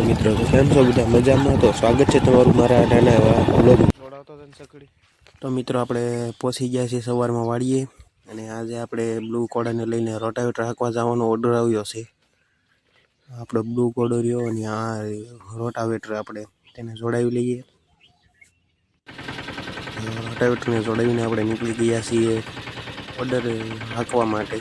મિત્રો તો કેમ છો બધા મજામાં? તો સ્વાગત છે તમારું મારા નાના એવા બ્લોગમાં. તો મિત્રો આપણે પહોંચી ગયા છીએ સવારમાં વાડીએ, અને આજે આપણે બ્લુ કોડાને લઈને રોટાવેટર હાંકવા જવાનો ઓર્ડર આવ્યો છે. આપણો બ્લુ કોડો રહ્યો અને આ રોટાવેટર આપણે તેને જોડાવી લઈએ. રોટાવેટરને જોડાવીને આપણે નીકળી ગયા છીએ ઓર્ડર હાંકવા માટે.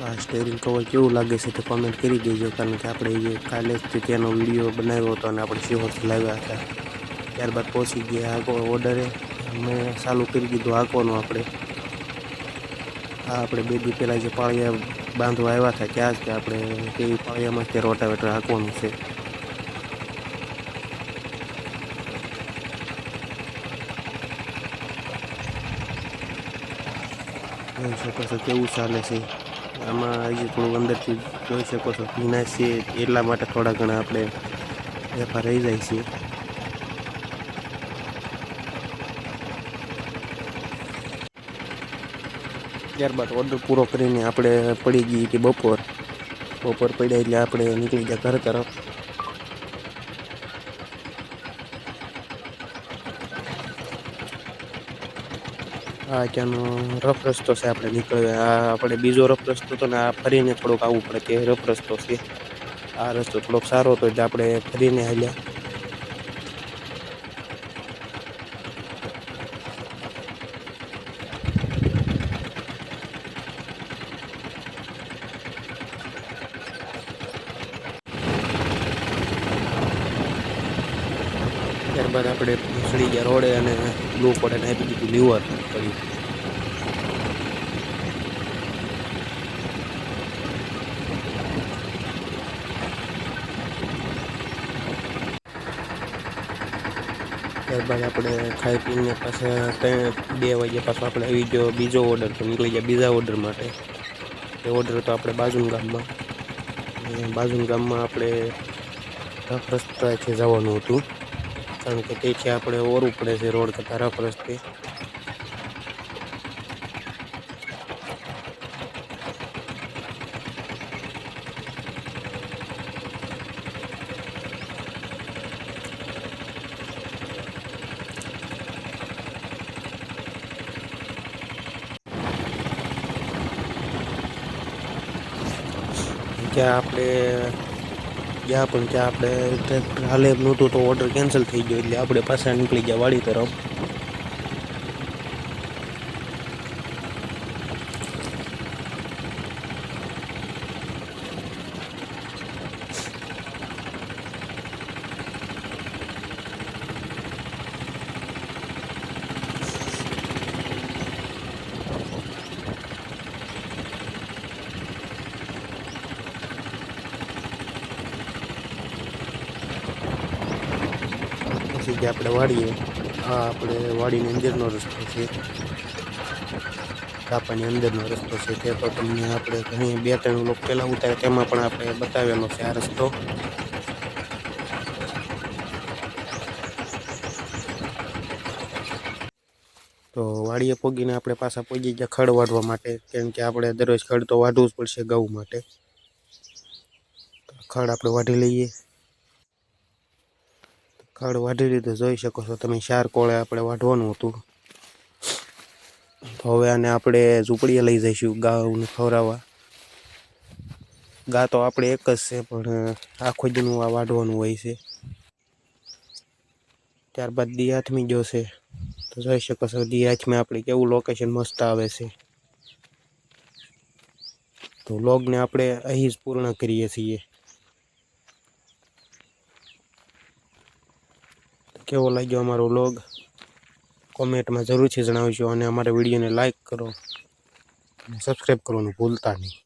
આ સ્ટેરિંગ કવર કેવું લાગે છે તે કોમેન્ટ કરી દેજો, કારણ કે આપણે કાલે જ તેનો વિડીયો બનાવ્યો હતો અને આપણે શિહોરથી લાવ્યા હતા. ત્યારબાદ પહોંચી ગયા ઓર્ડરે, મેં ચાલુ કરી દીધું હાંકવાનું. આપણે 2 દી પહેલાં જે પાળિયા બાંધવા આવ્યા હતા ત્યાં જ કે આપણે તેવી પાળિયામાં જ તે રોટાવેટર હાંકવાનું છે. જોઈ શકો છો કેવું ચાલે છે. આમાં હજી થોડું અંદરથી જોઈ શકો છો ભીના છે, એટલા માટે થોડા ઘણા આપણે વેપાર રહી જાય છે. ત્યારબાદ ઓર્ડર પૂરો કરીને આપણે પડી ગઈ હતી બપોર પડ્યા એટલે આપણે નીકળી ગયા ઘર તરફ. આ ત્યાંનો રફ રસ્તો છે, આપણે નીકળ્યા. આ આપણે બીજો રફ રસ્તો હતો ને આ ફરીને થોડોક આવવું પડે તે રફ રસ્તો છે. આ રસ્તો થોડોક સારો હતો એટલે આપણે ફરીને હાલ્યા. ત્યારબાદ આપણે ચડી ગયા રોડે અને બ્લુ કોડને આપી દીધું લીવર કર્યું. ત્યારબાદ આપણે ખાઈ પીને પાછા 2 વાગ્યા પાછો આપણે આવી ગયો બીજો ઓર્ડર, તો નીકળી ગયા બીજા ઓર્ડર માટે. એ ઓર્ડર હતો આપણે બાજુન ગામમાં, અને બાજુન ગામમાં આપણે રફ રસ્તાથી જવાનું હતું, કારણ કે તેથી આપણે ઓરવું પડે છે રોડ કરતાં રફ રસ્તે. ત્યાં આપણે ગયા પણ ત્યાં આપણે ટ્રેક્ટર હાલે એમ નહોતું, તો ઓર્ડર કેન્સલ થઈ ગયો એટલે આપણે પાછા નીકળી ગયા વાડી તરફ. પછી આપણે વાડીએ. આ આપણે વાડીની અંદરનો રસ્તો છે, કાપાની અંદરનો રસ્તો છે. તે તો તમને આપણે ઘણી 2-3 વ્લોગ પહેલાં ઉતાર્યા તેમાં પણ આપણે બતાવેલો છે આ રસ્તો. તો વાડીએ પોગીને આપણે પાછા પહોંચી ગયા ખડ વાઢવા માટે, કેમ કે આપણે દરરોજ ખડ તો વાઢવું જ પડશે ગૌ માટે. ખડ આપણે વાઢી લઈએ. ખડ વાઢી લીધું, જોઈ શકો છો તમે. 4 કોળે આપણે વાઢવાનું હતું. તો હવે આને આપણે ઝૂંપડીએ લઈ જઈશું ગાઉને ખવડાવવા. ગા તો આપણે એક જ છે, પણ આખો દીનું આ વાઢવાનું હોય છે. ત્યારબાદ દી હાથમી ગયો છે, તો જોઈ શકો છો દી હાથમાં આપણે કેવું લોકેશન મસ્ત આવે છે. તો વ્લોગને આપણે અહીં જ પૂર્ણ કરીએ છીએ. કેવો લાગ્યો અમારો વ્લોગ કોમેન્ટમાં જરૂરથી જણાવજો, અને અમારા વિડીયોને લાઈક કરો અને સબસ્ક્રાઈબ કરવાનું ભૂલતા નહીં.